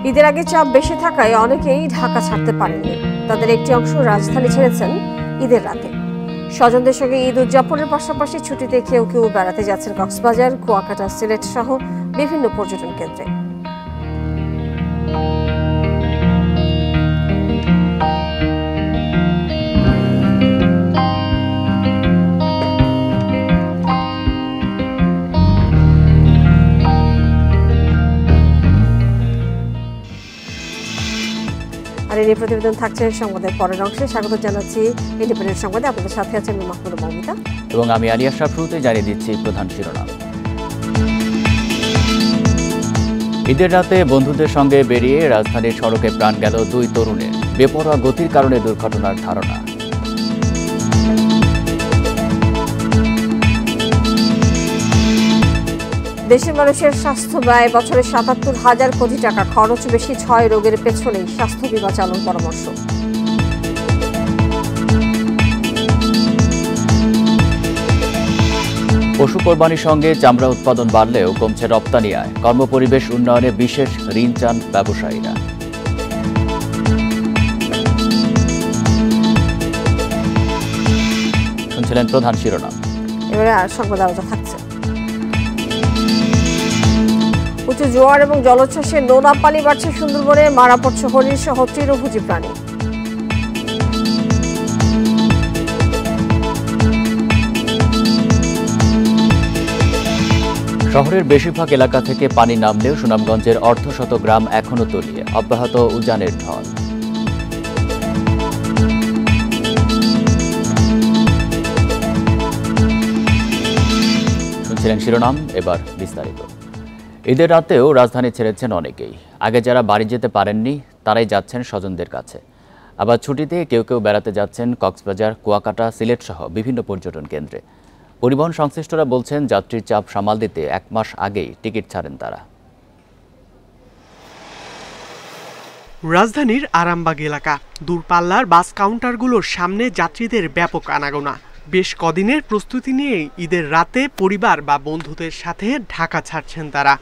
ঈদের আগে চাপ বেশি থাকায় অনেকেই ঢাকা ছাড়তে পারেননি। তাদের একটি অংশ রাজধানী ছেড়েছেন ঈদের রাতে। স্বজনদের সঙ্গে ঈদ উদযাপনের পাশাপাশি ছুটিতে কেউ কেউ বেড়াতে যাচ্ছেন কক্সবাজার, কুয়াকাটা, সিলেট সহ বিভিন্ন পর্যটন কেন্দ্রে। আর এই প্রতিবেদন থাকছে সংবাদের পরের অংশে। স্বাগত জানাচ্ছি ইন্ডিপেন্ডেন্ট সংবাদে। আপনাদের সাথে আছেন আমি মাহমুদা মৌমিতা এবং আমি আলিয়া শাহ। শুরুতে জানিয়ে দিচ্ছি প্রধান শিরোনাম। ঈদের রাতে বন্ধুদের সঙ্গে বেরিয়ে রাজধানীর সড়কে প্রাণ গেল 2 তরুণের। বেপরোয়া গতির কারণে দুর্ঘটনার ধারণা। দেশের মানুষের স্বাস্থ্য ব্যয় বছরে ৭৭,০০০ কোটি টাকা খরচ বেশি, 6 রোগের পেছনেই স্বাস্থ্য বিমা চালুর পরামর্শ। পশু কোরবানির সঙ্গে চামড়া উৎপাদন বাড়লেও কমছে রপ্তানি আয়। কর্মপরিবেশ উন্নয়নে বিশেষ ঋণ চান ব্যবসায়ীরা। শুনছিলেন প্রধান শিরোনাম। এবারে আর সংবাদ আলোচনা থাকছে। উঁচু জোয়ার এবং জলোচ্ছ্বাসে নোনা পানি বাড়ছে সুন্দরবনে, মারা পড়ছে হরিণ সহ তৃণভোজী প্রাণী। শহরের বেশিরভাগ এলাকা থেকে পানি নামলেও সুনামগঞ্জের অর্ধশত গ্রাম এখনো তলিয়ে, অব্যাহত উজানের ঢল। শুনছিলেন শিরোনাম, এবার বিস্তারিত। ঈদের রাতেও রাজধানী ছেড়েছেন অনেকেই। আগে যারা বাড়ি যেতে পারেননি তারাই যাচ্ছেন স্বজনদের কাছে। আবার ছুটিতে কেউ কেউ বেড়াতে যাচ্ছেন কক্সবাজার, কুয়াকাটা, সিলেট সহ বিভিন্ন পর্যটন কেন্দ্রে। পরিবহন সংশ্লিষ্টরা বলছেন যাত্রীর চাপ সামাল দিতে 1 মাস আগেই টিকিট ছাড়েন তারা। রাজধানীর আরামবাগ এলাকা, দূরপাল্লার বাস কাউন্টারগুলোর সামনে যাত্রীদের ব্যাপক আনাগোনা। বেশ কদিনের প্রস্তুতি নিয়ে ঈদের রাতে পরিবার বা বন্ধুদের সাথে ঢাকা ছাড়ছেন তারা।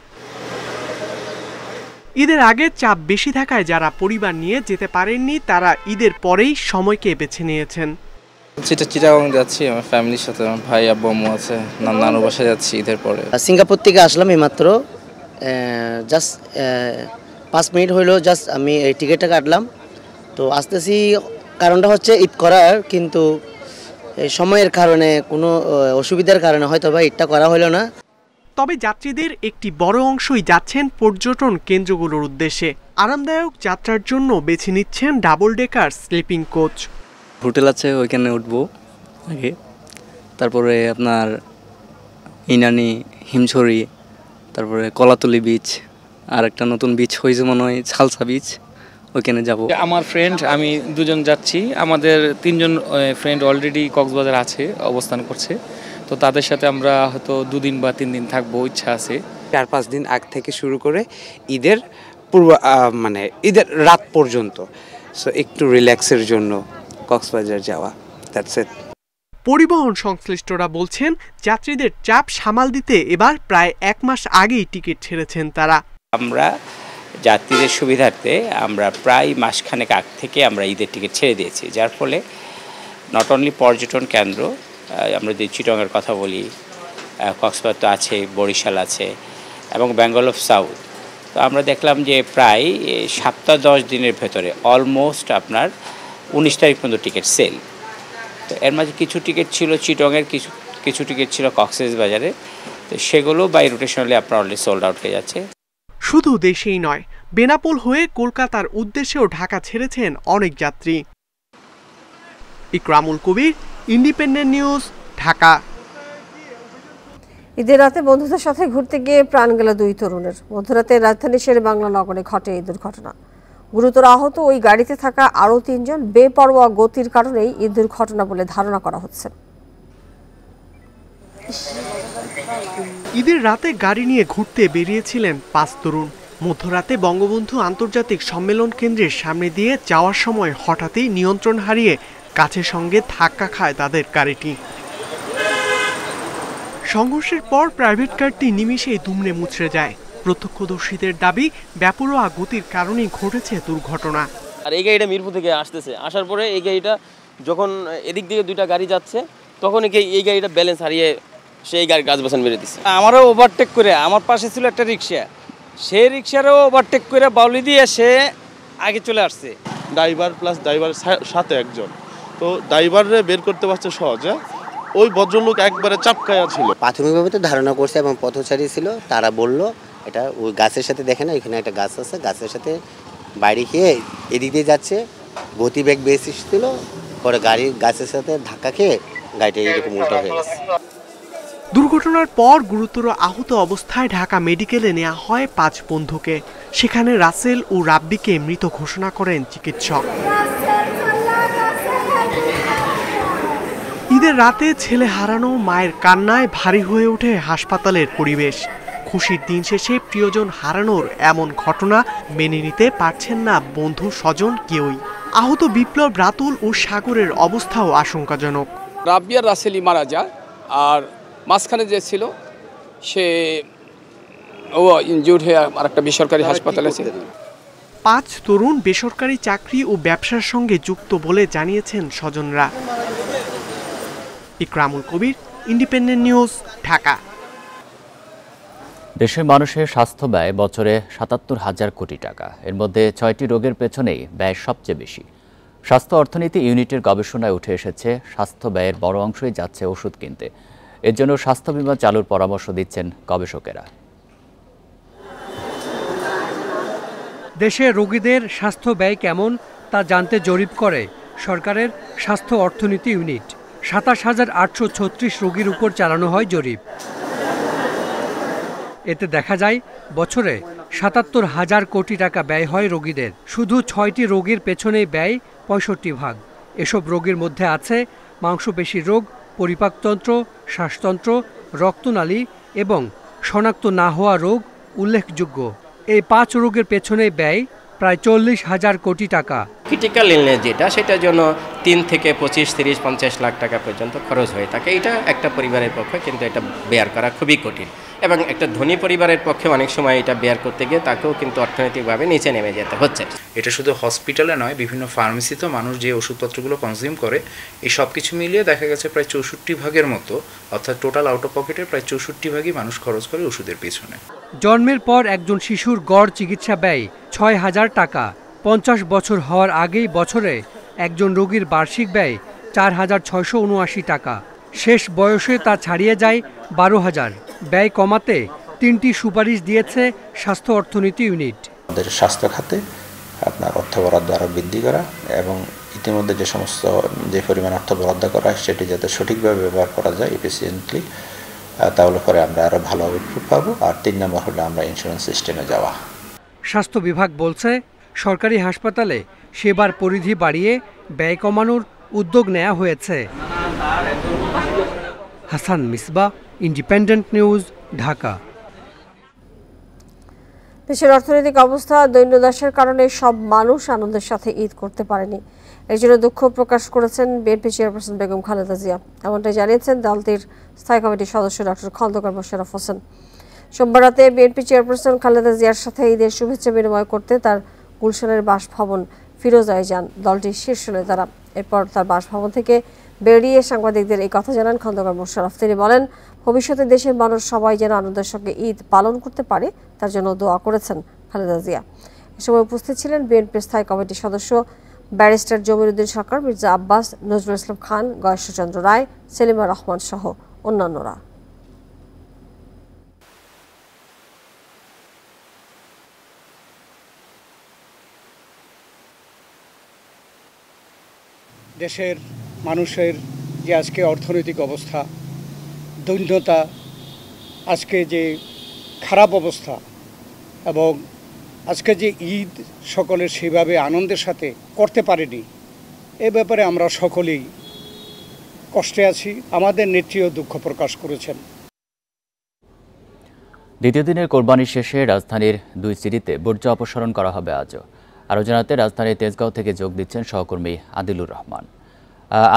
ঈদের আগে চাপ বেশি থাকায় যারা পরিবার নিয়ে যেতে পারেননি তারা ঈদের পরেই সময়কে বেছে নিয়েছেন। চিটাগাং যাচ্ছি আমার ফ্যামিলির সাথে, আমার ভাই আব্বু আম্মু আছে, নানুর বাসায় যাচ্ছি ঈদের পরে। সিঙ্গাপুর থেকে আসলাম এইমাত্র, জাস্ট 5 মিনিট হইলো জাস্ট আমি এই টিকিটটা কাটলাম। তো আসতেছি, কারণটা হচ্ছে ঈদ করার, কিন্তু সময়ের কারণে কোনো অসুবিধার কারণে হয়তো বা ঈদটা করা হলো না। তবে যাত্রীদের একটি বড় অংশই যাচ্ছেন পর্যটন কেন্দ্রগুলোর উদ্দেশ্যে। আরামদায়ক যাত্রার জন্য বেছে নিচ্ছেন double decker sleeping coach. Hotel আছে, ওইখানে উঠবো আগে, তারপরে আপনার ইনানি, হিমছড়ি, তারপরে কলাতলি বিচ, আর একটা নতুন বিচ হয়েছে মনে হয় ছালসা বিচ, ওইখানে যাব। আমার ফ্রেন্ড, আমি 2 জন যাচ্ছি। আমাদের 3 জন ফ্রেন্ড অলরেডি কক্সবাজার আছে, অবস্থান করছে। তো তাদের সাথে আমরা হয়তো 2 দিন বা 3 দিন থাকবো, ইচ্ছা আছে। 4-5 দিন আগ থেকে শুরু করে ঈদের মানে ঈদের রাত পর্যন্ত, সো একটু রিল্যাক্সের জন্য কক্সবাজার যাওয়া, দ্যাটস ইট। পরিবহন সংশ্লিষ্টরা বলছেন যাত্রীদের চাপ সামাল দিতে এবার প্রায় 1 মাস আগেই টিকিট ছেড়েছেন তারা। আমরা যাত্রীদের সুবিধার্থে আমরা প্রায় মাসখানেক আগ থেকে আমরা ঈদের টিকিট ছেড়ে দিয়েছি, যার ফলে নট অনলি পর্যটন কেন্দ্র, আমরা যদি চিটাগাংয়ের কথা বলি, কক্সবাজার তো আছে, বরিশাল আছে এবং বেঙ্গল অফ সাউথ। তো আমরা দেখলাম যে প্রায় সপ্তাহ 10 দিনের ভেতরে অলমোস্ট আপনার 19 তারিখ পর্যন্ত টিকিট সেল। তো এর মাঝে কিছু টিকিট ছিল চিটাগাংয়ের, কিছু টিকিট ছিল কক্সবাজারে। তো সেগুলো বাই রোটেশনালি আপনার অলরেডি সোল্ড আউট হয়ে যাচ্ছে। শুধু দেশেই নয়, বেনাপোল হয়ে কলকাতার উদ্দেশ্যেও ঢাকা ছেড়েছেন অনেক যাত্রী। ইকরামুল কবির, ইন্ডিপেন্ডেন্ট নিউজ, ঢাকা। ঈদের রাতে বন্ধুদের সাথে ঘুরতে গিয়ে প্রাণ গেল 2 তরুণের। মধ্যরাতে রাজধানী শেরে বাংলা নগরে ঘটে এই দুর্ঘটনা। গুরুতর আহত ওই গাড়িতে থাকা আরও 3 জন। বেপরোয়া গতির কারণেই এই দুর্ঘটনা বলে ধারণা করা হচ্ছে। ঈদের রাতে গাড়ি নিয়ে ঘুরতে বেরিয়েছিলেন 5 তরুণ। মধ্যরাতে বঙ্গবন্ধু আন্তর্জাতিক সম্মেলন কেন্দ্রের সামনে দিয়ে যাওয়ার সময় হঠাৎই নিয়ন্ত্রণ হারিয়ে গাছের সঙ্গে ধাক্কা খায় তাদের গাড়িটি। সংঘর্ষের পর প্রাইভেট কারটি নিমিষেই দুমড়ে মুচড়ে যায়। প্রত্যক্ষদর্শীদের দাবি বেপরোয়া গতির কারণেই ঘটেছে দুর্ঘটনা। আর এই গাড়িটা মিরপুর থেকে আসতেছে, আসার পরে এই গাড়িটা যখন এদিক দিয়ে দুইটা গাড়ি যাচ্ছে তখন এই গাড়িটা ব্যালেন্স হারিয়ে সেই গাড়ি গাছ বাসান মেরে দিচ্ছে। আমারও ওভারটেক করে, আমার পাশে ছিল একটা রিক্সা, সেই রিক্সারও ওভারটেক করে বাউলি দিয়ে সে আগে চলে আসছে। ড্রাইভার প্লাস ড্রাইভার সাথে একজন, তো ড্রাইভারে বের করতে পারছে সহজে, ওই ভদ্রলোক একবারে চাপকায়া ছিল। প্রাথমিকভাবে তো ধারণা করছে এবং পথচারী ছিল, তারা বলল এটা ওই গাছের সাথে দেখে না, এখানে একটা গাছ আছে, গাছের সাথে বাইরে খেয়ে এদিক দিয়ে যাচ্ছে, গতিবেগ বেশি ছিল, পরে গাড়ির গাছের সাথে ধাক্কা খেয়ে গাড়িটা এরকম উল্টো হয়ে গেছে। দুর্ঘটনার পর গুরুতর আহত অবস্থায় ঢাকা মেডিকেলে নেওয়া হয় 5 বন্ধুকে। সেখানে রাসেল ও রাব্বিকে মৃত ঘোষণা করেন চিকিৎসক। ঈদের রাতে ছেলে হারানো মায়ের কান্নায় ভারী হয়ে ওঠে হাসপাতালের পরিবেশ। খুশির দিন শেষে প্রিয়জন হারানোর এমন ঘটনা মেনে নিতে পারছেন না বন্ধু স্বজন কেউই। আহত বিপ্লব, রাতুল ও সাগরের অবস্থাও আশঙ্কাজনক। রাব্বি আর রাসেলই মারা যায়, আর মাঝখানে যে ছিল সে ইনজিউর্ড হয়ে আরেকটা বেসরকারি হাসপাতালে আছে। 5 তরুণ বেসরকারি চাকরি ও ব্যবসার সঙ্গে যুক্ত বলে জানিয়েছেন স্বজনরা। ইকরামুল কবির, ইন্ডিপেন্ডেন্ট নিউজ, ঢাকা। দেশের মানুষের স্বাস্থ্য ব্যয় বছরে ৭৭,০০০ কোটি টাকা। এর মধ্যে 6টি রোগের পেছনেই ব্যয় সবচেয়ে বেশি। স্বাস্থ্য অর্থনীতি ইউনিটের গবেষণায় উঠে এসেছে, স্বাস্থ্য ব্যয়ের বড় অংশই যাচ্ছে ওষুধ কিনতে। এর জন্য স্বাস্থ্য বিমা চালুর পরামর্শ দিচ্ছেন গবেষকেরা। দেশে রোগীদের স্বাস্থ্য ব্যয় কেমন তা জানতে জরিপ করে সরকারের স্বাস্থ্য অর্থনীতি ইউনিট। ২৭,৮৩৬ রোগীর উপর চালানো হয় জরিপ। এতে দেখা যায় বছরে ৭৭,০০০ কোটি টাকা ব্যয় হয় রোগীদের। শুধু 6টি রোগের পেছনেই ব্যয় ৬৫%। এসব রোগের মধ্যে আছে মাংসপেশির রোগ, পরিপাকতন্ত্র, শ্বাসতন্ত্র, রক্তনালী এবং শনাক্ত না হওয়া রোগ উল্লেখযোগ্য। এই 5 রোগের পেছনে ব্যয় প্রায় ৪০,০০০ কোটি টাকা। ক্রিটিক্যাল ইলনেস যেটা, সেটার জন্য 3 থেকে 25, 30, 50 লাখ টাকা পর্যন্ত খরচ হয়ে থাকে। এটা একটা পরিবারের পক্ষে কিন্তু এটা বেয়ার করা খুবই কঠিন, এবং একটা ধনী পরিবারের পক্ষে অনেক সময় এটা বেয়ার করতে গিয়ে তাকেও কিন্তু অর্থনৈতিকভাবে নিচে নেমে যেতে হচ্ছে। এটা শুধু হসপিটালে নয়, বিভিন্ন ফার্মেসিতেও মানুষ যে ওষুধপত্রগুলো কনজিউম করে, এই সব কিছু মিলিয়ে দেখা গেছে প্রায় 64 মতো, অর্থাৎ টোটাল আউট অফ পকেটের প্রায় 64 মানুষ খরচ করে ওষুধের পেছনে। জন্মের পর একজন শিশুর গড় চিকিৎসা ব্যয় ৬,০০০ টাকা। ৫০ বছর হওয়ার আগেই বছরে একজন রোগীর বার্ষিক ব্যয় ৪,৬৭৯ টাকা। শেষ বয়সে তা ছাড়িয়ে যায় ১২,০০০। ব্যয় কমাতে 3টি সুপারিশ দিয়েছে স্বাস্থ্য অর্থনীতি ইউনিট। আমাদের স্বাস্থ্য খাতে আপনার অর্থ বরাদ্দ আরও বৃদ্ধি করা, এবং ইতিমধ্যে যে পরিমাণ অর্থ বরাদ্দ করা হয় সেটি যাতে সঠিকভাবে ব্যবহার করা যায় এফিসিয়েন্টলি, তাহলে পরে আমরা আরও ভালো আউটপুট পাবো। আর 3 নম্বর হলো আমরা ইন্স্যুরেন্স সিস্টেমে যাওয়া। স্বাস্থ্য বিভাগ বলছে সরকারি হাসপাতালে সেবার পরিধি বাড়িয়ে ব্যয় কমানোর উদ্যোগ নেওয়া হয়েছে। Hasan Misbah, independent News, Dhaka. দেশের অর্থনৈতিক অবস্থা দৈন্যদশার কারণে সব মানুষ আনন্দের সাথে ঈদ করতে পারেনি। এর জন্য দুঃখ প্রকাশ করেছেন বিএনপি চেয়ারপারসন বেগম খালেদা জিয়া। এমনটাই জানিয়েছেন দলটির স্থায়ী কমিটির সদস্য ডক্টর খন্দকার মোশাররফ হোসেন। সোমবার রাতে বিএনপি চেয়ারপারসন খালেদা জিয়ার সাথে ঈদের শুভেচ্ছা বিনিময় করতে তার গুলশানের বাসভবন ফিরোজায় যান দলটির শীর্ষ নেতারা। এরপর তার বাসভবন থেকে বেরিয়ে সাংবাদিকদের এই কথা জানান খন্দকার মোশাররফ। তিনি বলেন, ভবিষ্যতে দেশের মানুষ সবাই যেন আনন্দের সঙ্গে ঈদ পালন করতে পারে তার জন্য দোয়া করেছেন খালেদা জিয়া। এ সময় উপস্থিত ছিলেন বিএনপির স্থায়ী কমিটির সদস্য ব্যারিস্টার জমির উদ্দিন সরকার, মির্জা আব্বাস, নজরুল ইসলাম খান, গয়েশ্বরচন্দ্র রায়, সেলিমা রহমান সহ অন্যান্যরা। দেশের মানুষের যে আজকে অর্থনৈতিক অবস্থা, দৈন্যতা, আজকে যে খারাপ অবস্থা, এবং আজকে যে ঈদ সকলের সেভাবে আনন্দের সাথে করতে পারেনি, এ ব্যাপারে আমরা সকলেই কষ্টে আছি। আমাদের নেত্রীও দুঃখ প্রকাশ করেছেন। দ্বিতীয় দিনের কোরবানি শেষে রাজধানীর 2 সিটিতে বর্জ্য অপসারণ করা হবে আজও। আরও জানাতে রাজধানীর তেজগাঁও থেকে যোগ দিচ্ছেন সহকর্মী আদিলুর রহমান।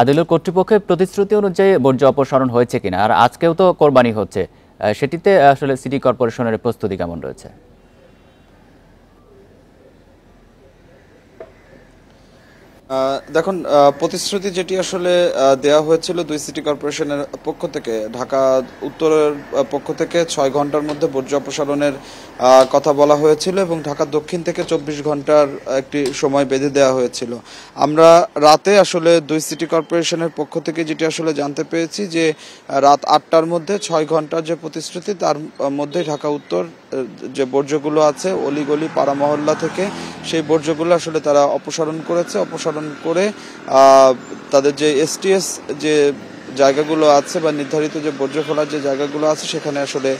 আদিলুর, কর্তৃপক্ষের প্রতিশ্রুতি অনুযায়ী বর্জ্য অপসারণ হয়েছে কিনা, আর আজকেও তো কোরবানি হচ্ছে, সেটিতে আসলে সিটি কর্পোরেশনের প্রস্তুতি কেমন রয়েছে? দেখুন, প্রতিশ্রুতি যেটি আসলে দেওয়া হয়েছিল দুই সিটি কর্পোরেশনের পক্ষ থেকে, ঢাকা উত্তরের পক্ষ থেকে 6 ঘন্টার মধ্যে বর্জ্য অপসারণের কথা বলা হয়েছিল এবং ঢাকা দক্ষিণ থেকে 24 ঘন্টার একটি সময় বেঁধে দেওয়া হয়েছিল। আমরা রাতে আসলে দুই সিটি কর্পোরেশনের পক্ষ থেকে যেটি আসলে জানতে পেরেছি যে রাত 8টার মধ্যে 6 ঘন্টার যে প্রতিশ্রুতি, তার মধ্যে ঢাকা উত্তর যে বর্জ্যগুলো আছে অলিগলি পাড়া মহল্লা থেকে, সেই বর্জ্যগুলো আসলে তারা অপসারণ করেছে। অপসারণ করে তাদের যে এসটিএস যে জায়গাগুলো আছে বা নির্ধারিত যে বর্জ্য ফেলার যে জায়গাগুলো আছে সেখানে আসলে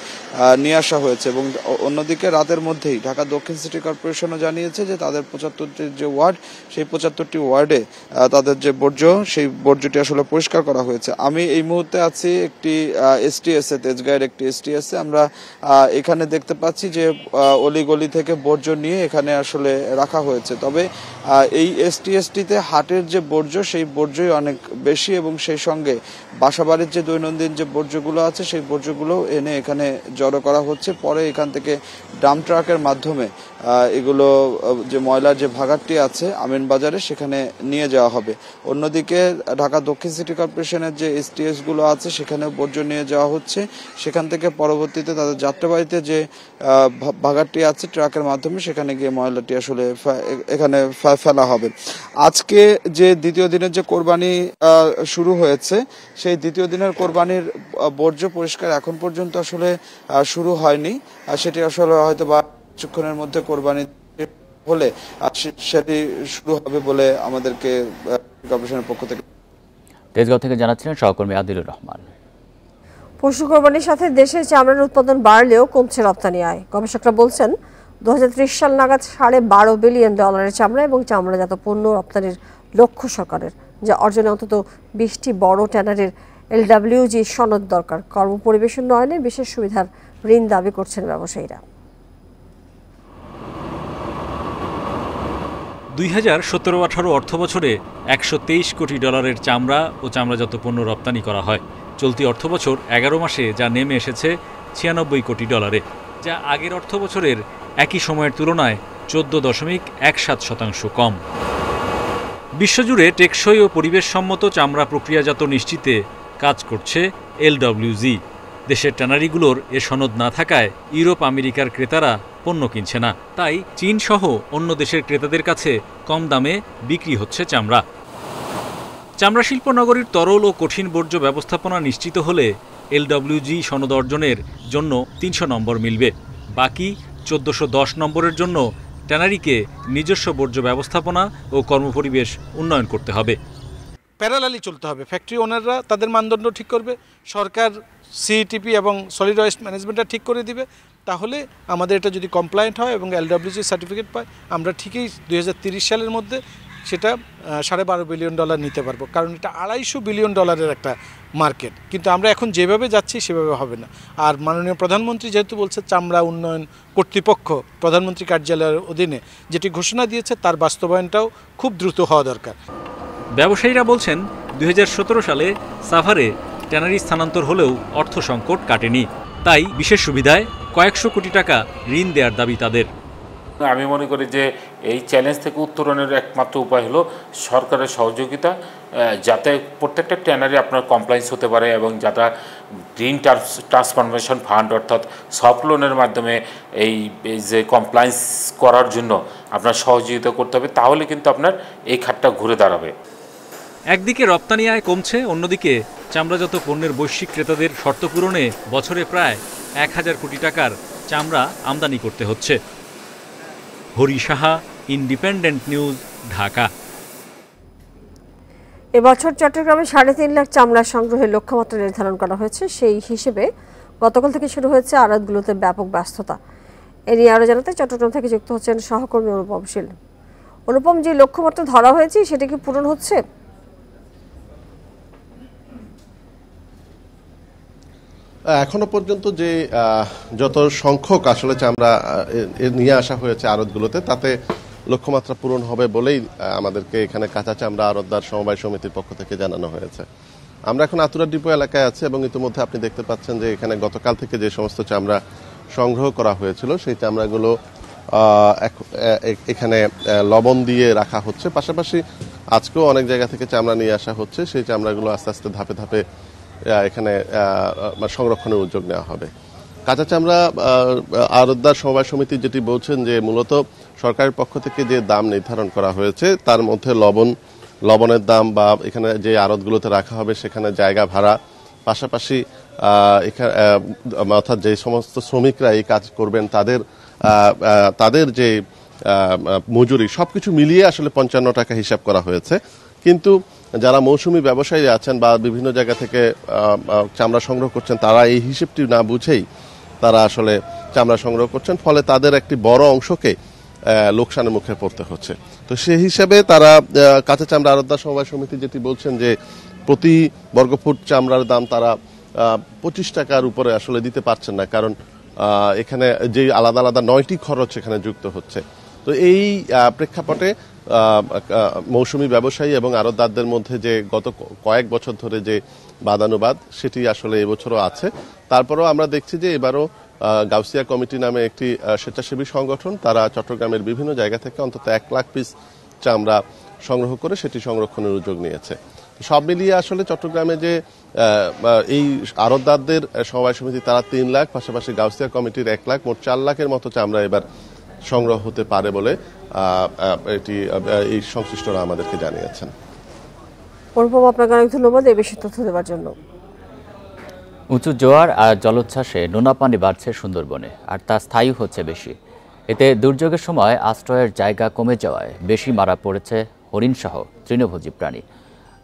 নিয়ে আসা হয়েছে। এবং অন্যদিকে রাতের মধ্যেই ঢাকা দক্ষিণ সিটি কর্পোরেশনও জানিয়েছে যে তাদের 75টি যে ওয়ার্ড, সেই 75টি ওয়ার্ডে তাদের যে বর্জ্য, সেই বর্জ্যটি আসলে পরিষ্কার করা হয়েছে। আমি এই মুহূর্তে আছি একটি এসটিএসে, তেজগাঁয়ের একটি এসটিএসে। আমরা এখানে দেখতে পাচ্ছি যে অলিগলি থেকে বর্জ্য নিয়ে এখানে আসলে রাখা হয়েছে। তবে এই এসটিএসটিতে হাটের যে বর্জ্য, সেই বর্জ্যই অনেক বেশি এবং সেই সঙ্গে বাসাবাড়ির যে দৈনন্দিন যে বর্জ্যগুলো আছে সেই বর্জ্যগুলো এনে এখানে জড়ো করা হচ্ছে। পরে এখান থেকে ডাম্প ট্রাকের মাধ্যমে এগুলো যে ময়লার যে ভাগাড়টি আছে আমিনবাজারে, সেখানে নিয়ে যাওয়া হবে। অন্যদিকে ঢাকা দক্ষিণ সিটি কর্পোরেশনের যে এসটিএস গুলো আছে সেখানেও বর্জ্য নিয়ে যাওয়া হচ্ছে। সেখান থেকে পরবর্তীতে তাদের যাত্রাবাড়িতে যে ভাগাড়টি আছে ট্রাকের মাধ্যমে সেখানে গিয়ে ময়লাটি আসলে এখানে ফেলা হবে। আজকে যে দ্বিতীয় দিনের যে কোরবানি শুরু হয়েছে, সেই দ্বিতীয় দিনের কোরবানির বর্জ্য পরিষ্কার এখন পর্যন্ত আসলে শুরু হয়নি। সেটি আসলে হয়তো বা কিছুক্ষণের মধ্যে কোরবানি হলে সেটি শুরু হবে বলে আমাদেরকে কর্পোরেশনের পক্ষ থেকে তেজগাঁও থেকে জানাচ্ছিলেন সহকর্মী আদিলুর রহমান। পশু কোরবানির সাথে দেশে চামড়ার উৎপাদন বাড়লেও কমছে রপ্তানি আয়। গবেষকরা বলছেন 2030 সাল নাগাদ $12.5 বিলিয়ন চামড়া এবং চামড়াজাত পণ্য রপ্তানির লক্ষ্য সরকারের, যা অর্জনে অন্তত 20টি বড় ট্যানারির LWG সনদ দরকার। কর্মপরিবেশ উন্নয়নে বিশেষ সুবিধার ঋণ দাবি করছেন ব্যবসায়ীরা। 2017-18 অর্থবছরে $123 কোটি চামড়া ও চামড়াজাত পণ্য রপ্তানি করা হয়। চলতি অর্থবছর 11 মাসে যা নেমে এসেছে $96 কোটি, যা আগের অর্থবছরের একই সময়ের তুলনায় 14.17% কম। বিশ্বজুড়ে টেকসই ও পরিবেশসম্মত চামড়া প্রক্রিয়াজাত নিশ্চিতে কাজ করছে LWG। দেশের ট্যানারিগুলোর এ সনদ না থাকায় ইউরোপ আমেরিকার ক্রেতারা পণ্য কিনছে না। তাই চীন সহ অন্য দেশের ক্রেতাদের কাছে কম দামে বিক্রি হচ্ছে চামড়া। চামড়া শিল্প নগরীর তরল ও কঠিন বর্জ্য ব্যবস্থাপনা নিশ্চিত হলে LWG সনদ অর্জনের জন্য 300 নম্বর মিলবে। বাকি 1410 নম্বরের জন্য ট্যানারিকে নিজস্ব বর্জ্য ব্যবস্থাপনা ও কর্মপরিবেশ উন্নয়ন করতে হবে। প্যারালালি চলতে হবে। ফ্যাক্টরি ওনাররা তাদের মানদণ্ড ঠিক করবে, সরকার সিইটিপি এবং সলিড ওয়েস্ট ম্যানেজমেন্টটা ঠিক করে দিবে। তাহলে আমাদের এটা যদি কমপ্লায়েন্ট হয় এবং LWG সার্টিফিকেট পায়, আমরা ঠিকই 2030 সালের মধ্যে সেটা $12.5 বিলিয়ন নিতে পারবো। কারণ এটা $250 বিলিয়ন একটা মার্কেট। কিন্তু আমরা এখন যেভাবে যাচ্ছি সেভাবে হবে না। আর মাননীয় প্রধানমন্ত্রী যেহেতু বলছে চামড়া উন্নয়ন কর্তৃপক্ষ প্রধানমন্ত্রী কার্যালয়ের অধীনে যেটি ঘোষণা দিয়েছে, তার বাস্তবায়নটাও খুব দ্রুত হওয়া দরকার। ব্যবসায়ীরা বলছেন 2017 সালে সাভারে ট্যানারি স্থানান্তর হলেও অর্থ সংকট কাটেনি। তাই বিশেষ সুবিধায় কয়েকশো কোটি টাকা ঋণ দেওয়ার দাবি তাদের। আমি মনে করি যে এই চ্যালেঞ্জ থেকে উত্তরণের একমাত্র উপায় হলো সরকারের সহযোগিতা, যাতে প্রত্যেকটা ট্যানারি আপনার কমপ্লায়েন্স হতে পারে এবং যাতে গ্রিন ট্রান্সফরমেশন ফান্ড অর্থাৎ সফট লোনের মাধ্যমে এই যে কমপ্লায়েন্স করার জন্য আপনার সহযোগিতা করতে হবে। তাহলে কিন্তু আপনার এই খাতটা ঘুরে দাঁড়াবে। একদিকে রপ্তানি আয় কমছে, অন্যদিকে চামড়াজাত পণ্যের বৈশ্বিক ক্রেতাদের শর্ত পূরণে বছরে প্রায় 1000 কোটি টাকার চামড়া আমদানি করতে হচ্ছে। Hari Saha, independent News, Dhaka. এবছর চট্টগ্রামে 3.5 লাখ চামড়া সংগ্রহের লক্ষ্যমাত্রা নির্ধারণ করা হয়েছে। সেই হিসেবে গতকাল থেকে শুরু হয়েছে আড়তগুলোতে ব্যাপক ব্যস্ততা। এ নিয়ে আরও জানাতে চট্টগ্রাম থেকে যুক্ত হচ্ছেন সহকর্মী অনুপম শীল। অনুপম, যে লক্ষ্যমাত্রা ধরা হয়েছে সেটা কি পূরণ হচ্ছে? এখনো পর্যন্ত যে যত সংখ্যক আসলে চামড়া নিয়ে আসা হয়েছে আড়তগুলোতে, তাতে লক্ষ্যমাত্রা পূরণ হবে বলেই আমাদেরকে এখানে কাঁচা চামড়া আড়তদার সমবায় সমিতির পক্ষ থেকে জানানো হয়েছে। আমরা এখন আতুরা ডিপো এলাকায় আছি এবং ইতিমধ্যে আপনি দেখতে পাচ্ছেন যে এখানে গতকাল থেকে যে সমস্ত চামড়া সংগ্রহ করা হয়েছিল সেই চামড়াগুলো এখানে লবণ দিয়ে রাখা হচ্ছে। পাশাপাশি আজকেও অনেক জায়গা থেকে চামড়া নিয়ে আসা হচ্ছে, সেই চামড়াগুলো আস্তে আস্তে ধাপে ধাপে এখানে সংরক্ষণের উদ্যোগ নেওয়া হবে। কাঁচা চামড়া আড়তদার সমবায় সমিতি যেটি বলছেন যে মূলত সরকারের পক্ষ থেকে যে দাম নির্ধারণ করা হয়েছে তার মধ্যে লবণের দাম বা এখানে যে আড়তগুলোতে রাখা হবে সেখানে জায়গা ভাড়া, পাশাপাশি অর্থাৎ যে সমস্ত শ্রমিকরা এই কাজ করবেন তাদের যে মজুরি সবকিছু মিলিয়ে আসলে 55 টাকা হিসাব করা হয়েছে। কিন্তু যারা মৌসুমী ব্যবসায়ী আছেন বা বিভিন্ন জায়গা থেকে চামড়া সংগ্রহ করছেন তারা এই হিসেবটি না বুঝেই তারা আসলে চামড়া সংগ্রহ করছেন, ফলে তাদের একটি বড় অংশকে লোকসানের মুখে পড়তে হচ্ছে। তো সেই হিসাবে তারা কাঁচা চামড়া আড়তদার সমবায় সমিতি যেটি বলছেন যে প্রতি বর্গফুট চামড়ার দাম তারা 25 টাকার উপরে আসলে দিতে পারছেন না, কারণ এখানে যে আলাদা আলাদা 9টি খরচ এখানে যুক্ত হচ্ছে। তো এই প্রেক্ষাপটে মৌসুমী ব্যবসায়ী এবং আড়তদারদের মধ্যে যে গত কয়েক বছর ধরে যে বাদানুবাদ সেটি আসলে এবছরও আছে। তারপরেও আমরা দেখছি যে এবারও গাউসিয়া কমিটি নামে একটি স্বেচ্ছাসেবী সংগঠন তারা চট্টগ্রামের বিভিন্ন জায়গা থেকে অন্তত 1 লাখ পিস চামড়া সংগ্রহ করে সেটি সংরক্ষণের উদ্যোগ নিয়েছে। সব মিলিয়ে আসলে চট্টগ্রামে যে এই আড়তদারদের সমবায় সমিতি তারা 3 লাখ, পাশাপাশি গাউসিয়া কমিটির 1 লাখ, মোট 4 লাখের মতো চামড়া এবার সংগ্রহ হতে পারে বলে এই সংশ্লিষ্টরা আমাদেরকে জানিয়েছেন। অনুপম, আপনাকে অনেক ধন্যবাদ এই বিষয়ে তথ্য দেওয়ার জন্য। উঁচু জোয়ার আর জলোচ্ছ্বাসে নোনা পানি বাড়ছে সুন্দরবনে, আর তা স্থায়ী হচ্ছে বেশি। এতে দুর্যোগের সময় আশ্রয়ের জায়গা কমে যাওয়ায় বেশি মারা পড়েছে হরিণসহ তৃণভোজী প্রাণী।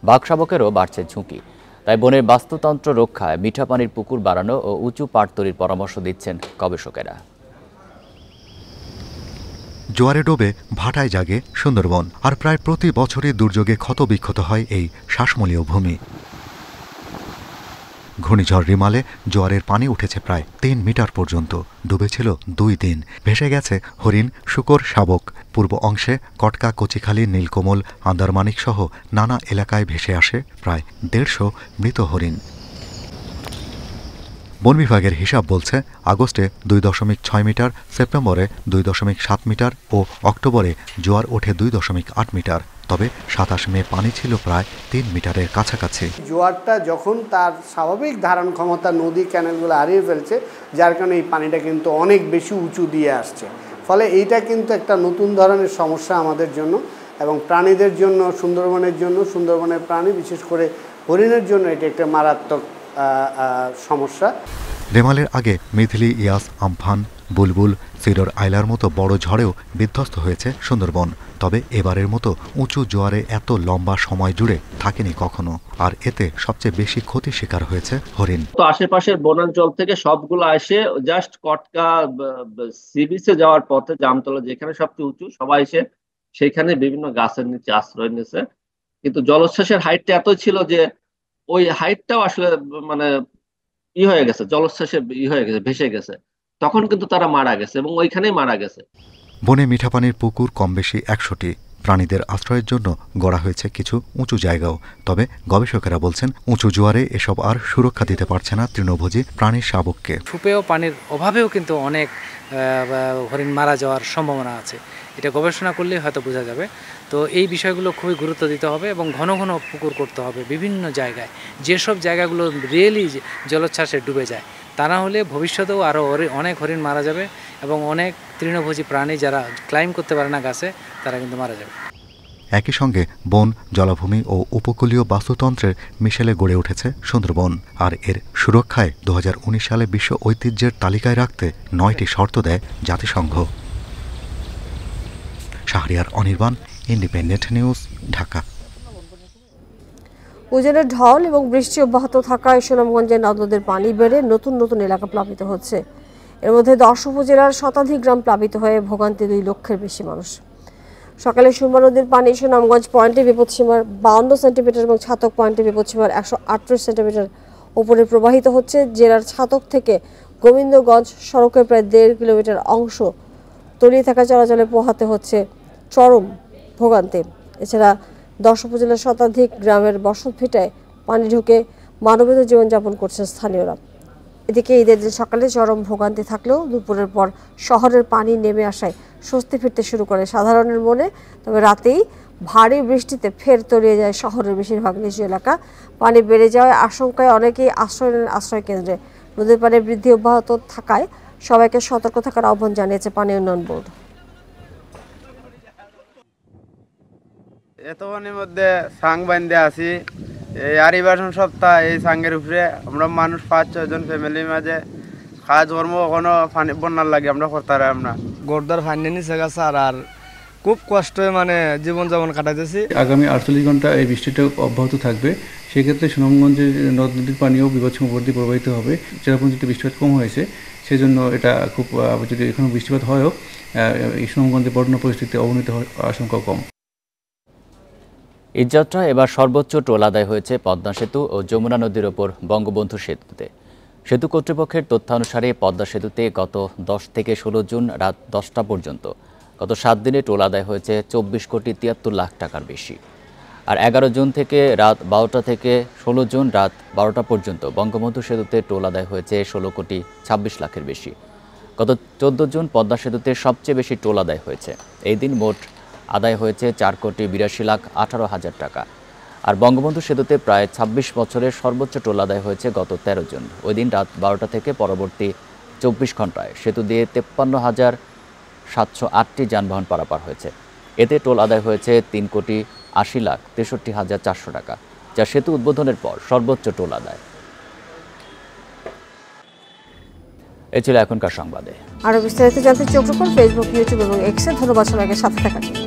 বাঘশাবকেরও বাড়ছে ঝুঁকি। তাই বনের বাস্তুতন্ত্র রক্ষায় মিঠা পানির পুকুর বাড়ানো ও উঁচু পাড় তৈরির পরামর্শ দিচ্ছেন গবেষকেরা। জোয়ারে ডোবে ভাটায় জাগে সুন্দরবন, আর প্রায় প্রতি বছরই দুর্যোগে ক্ষতবিক্ষত হয় এই শ্বাসমূলীয় ভূমি। ঘূর্ণিঝড় রিমালে জোয়ারের পানি উঠেছে প্রায় 3 মিটার পর্যন্ত, ডুবেছিল 2 দিন। ভেসে গেছে হরিণ, শূকর, শাবক। পূর্ব অংশে কটকা, কচিখালী, নীলকমল, আন্দারমানিক সহ নানা এলাকায় ভেসে আসে প্রায় 150 মৃত হরিণ। বন বিভাগের হিসাব বলছে আগস্টে 2.6 মিটার, সেপ্টেম্বরে 2.7 মিটার ও অক্টোবরে জোয়ার ওঠে 2.8 মিটার। তবে 27 মে পানি ছিল প্রায় 3 মিটারের কাছাকাছি। জোয়ারটা যখন তার স্বাভাবিক ধারণ ক্ষমতা নদী ক্যানেলগুলো হারিয়ে ফেলছে, যার কারণে এই পানিটা কিন্তু অনেক বেশি উঁচু দিয়ে আসছে। ফলে এইটা কিন্তু একটা নতুন ধরনের সমস্যা আমাদের জন্য এবং প্রাণীদের জন্য, সুন্দরবনের জন্য, সুন্দরবনের প্রাণী বিশেষ করে হরিণের জন্য এটা একটা মারাত্মক সমস্যা। রেমালের আগে মিথিলি, ইয়াস, আমফান, বুলবুল, সিডর আইলার মতো বড় ঝড়েও বিধ্বস্ত হয়েছে সুন্দরবন। তবে এবারের মতো উঁচু জোয়ারে এত লম্বা সময় জুড়ে থাকেনি কখনো, আর এতে সবচেয়ে বেশি ক্ষতি শিকার হয়েছে হরিণ। তো আশেপাশের বনাঞ্চল থেকে সবগুলো এসে জাস্ট কটকা সি বিচে যাওয়ার পথে জামতলা যেখানে সবচেয়ে উঁচু সবাই এসে সেখানে বিভিন্ন গাছের নিচে আশ্রয় নিয়েছে। কিন্তু জলোচ্ছ্বাসের হাইটটা এত ছিল যে ওই হাইটটাও আসলে মানে হয়ে গেছে, জলোচ্ছ্বাসে হয়ে গেছে, ভেসে গেছে। তখন কিন্তু তারা মারা গেছে এবং ওইখানেই মারা গেছে। বনে মিঠা পানির পুকুর কম বেশি 100টি। প্রাণীদের আশ্রয়ের জন্য গড়া হয়েছে কিছু উঁচু জায়গাও। তবে গবেষকেরা বলছেন উঁচু জোয়ারে এসব আর সুরক্ষা দিতে পারছে না তৃণভোজী প্রাণীর শাবককে। সুপেয় পানির অভাবেও কিন্তু অনেক হরিণ মারা যাওয়ার সম্ভাবনা আছে। এটা গবেষণা করলেই হয়তো বোঝা যাবে। তো এই বিষয়গুলো খুবই গুরুত্ব দিতে হবে এবং ঘন ঘন পুকুর করতে হবে বিভিন্ন জায়গায়, যেসব জায়গাগুলো রিয়েলি জলোচ্ছ্বাসে ডুবে যায়। তা না হলে ভবিষ্যতেও আরও অনেক হরিণ মারা যাবে এবং অনেক তৃণভোজী প্রাণী যারা ক্লাইম করতে পারে না গাছে তারা কিন্তু মারা যাবে। একই সঙ্গে বন, জলাভূমি ও উপকূলীয় বাস্তুতন্ত্রের মিশেলে গড়ে উঠেছে সুন্দরবন, আর এর সুরক্ষায় 2019 সালে বিশ্ব ঐতিহ্যের তালিকায় রাখতে 9টি শর্ত দেয় জাতিসংঘ। Shahriar Anirban, Independent News, Dhaka. উজানের ঢল এবং বৃষ্টি অব্যাহত থাকায় সুনামগঞ্জের নদ-নদীর পানি বেড়ে নতুন নতুন এলাকা প্লাবিত হচ্ছে। এর মধ্যে 10 উপজেলার শতাধিক গ্রাম প্লাবিত হয়ে ভোগান্তি 2 লক্ষের বেশি মানুষ। সকালে সুরমা নদীর পানি সুনামগঞ্জ পয়েন্টে বিপদসীমার 52 সেন্টিমিটার এবং ছাতক পয়েন্টে বিপদসীমার 138 সেন্টিমিটার উপরে প্রবাহিত হচ্ছে। জেলার ছাতক থেকে গোবিন্দগঞ্জ সড়কের প্রায় 1.5 কিলোমিটার অংশ তলিয়ে থাকা চলাচলে পোহাতে হচ্ছে চরম ভোগান্তি। এছাড়া 10 উপজেলার শতাধিক গ্রামের বসতভিটায় পানি ঢুকে মানবেতর জীবনযাপন করছেন স্থানীয়রা। এদিকে ঈদের দিন সকালে চরম ভোগান্তি থাকলেও দুপুরের পর শহরের পানি নেমে আসায় স্বস্তি ফিরতে শুরু করে সাধারণের মনে। তবে রাতেই ভারী বৃষ্টিতে ফের তলিয়ে যায় শহরের বেশিরভাগ নিচু এলাকা। পানি বেড়ে যাওয়ায় আশঙ্কায় অনেকেই আশ্রয় নেন আশ্রয় কেন্দ্রে। নদীর পানি বৃদ্ধি অব্যাহত থাকায় সবাইকে সতর্ক থাকার আহ্বান জানিয়েছে পানি উন্নয়ন বোর্ড। এতক্ষণের মধ্যে সাং বান্ধে আছি, এই আরিবাসন সপ্তাহ এই সাঙ্গের উপরে আমরা মানুষ 5-6 জন ফ্যামিলির মাঝে কাজ কর্ম কখনো পানি বন্যার লাগে আমরা করতে পারি আমরা গোরদার ফাইনে নিচে গেছে আর খুব কষ্টে মানে জীবনযাপন কাটাইতেছি। আগামী 48 ঘন্টা এই বৃষ্টিটা অব্যাহত থাকবে। সেক্ষেত্রে সুনামগঞ্জের নদ নদীর পানিও বিপদসীমা উপর দিয়ে প্রবাহিত হবে। চেরাপুঞ্জিতে বৃষ্টিপাত কম হয়েছে, সেজন্য এটা খুব যদি এখনো বৃষ্টিপাত হয়ও এই সুনামগঞ্জের বন্যা পরিস্থিতি অবনতি হওয়ার আশঙ্কা কম। ঈদযাত্রা এবার সর্বোচ্চ টোল আদায় হয়েছে পদ্মা সেতু ও যমুনা নদীর ওপর বঙ্গবন্ধু সেতুতে। সেতু কর্তৃপক্ষের তথ্যানুসারে পদ্মা সেতুতে গত 10 থেকে 16 জুন রাত 10টা পর্যন্ত গত 7 দিনে টোল আদায় হয়েছে 24 কোটি 73 লাখ টাকার বেশি। আর 11 জুন থেকে রাত 12টা থেকে 16 জুন রাত 12টা পর্যন্ত বঙ্গবন্ধু সেতুতে টোল আদায় হয়েছে 16 কোটি 26 লাখের বেশি। গত 14 জুন পদ্মা সেতুতে সবচেয়ে বেশি টোল আদায় হয়েছে। এই দিন মোট আদায় হয়েছে 4 কোটি 82 লাখ 18 হাজার টাকা। আর বঙ্গবন্ধু সেতুতে প্রায় 26 বছরের সর্বোচ্চ টোল আদায় হয়েছে গত 13 জুন। ওই দিন রাত 12টা থেকে পরবর্তী 24 ঘন্টায় সেতু দিয়ে 53,708টি যানবাহন পারাপার হয়েছে। এতে টোল আদায় হয়েছে 3 কোটি 80 লাখ 63 হাজার 400 টাকা, যা সেতু উদ্বোধনের পর সর্বোচ্চ টোল আদায়। এ ছিল এখনকার সংবাদে। আরো বিস্তারিত জানতে চোখ রাখুন ফেসবুক, ইউটিউব এবং এক্সে। ধন্যবাদ সবাইকে সাথে থাকার জন্য।